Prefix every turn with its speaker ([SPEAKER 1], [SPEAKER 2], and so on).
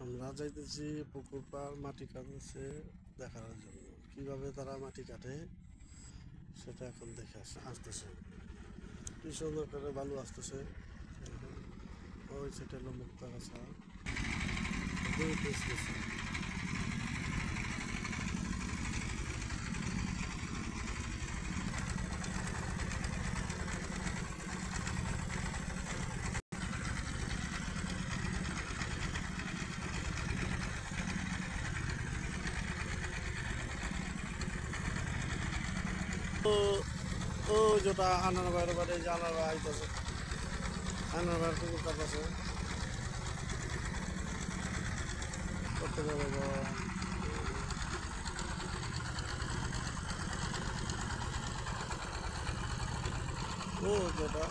[SPEAKER 1] আমরা যাইতেছি পুকুর পাড় মাটি কাটছে দেখার জন্য কিভাবে তারা মাটি কাটে সেটা এখন দেখে আসতেছে। কি সুন্দর করে বালু আসতেছে। ওই সেটা হলো মুক্তাগাছা। ও যেটা আনার বাইরে বাইরে যে আনার বাইরে আইতেছে, আনার বাইরে পুকুর কাটতেছে করতে যাবে। ও যেটা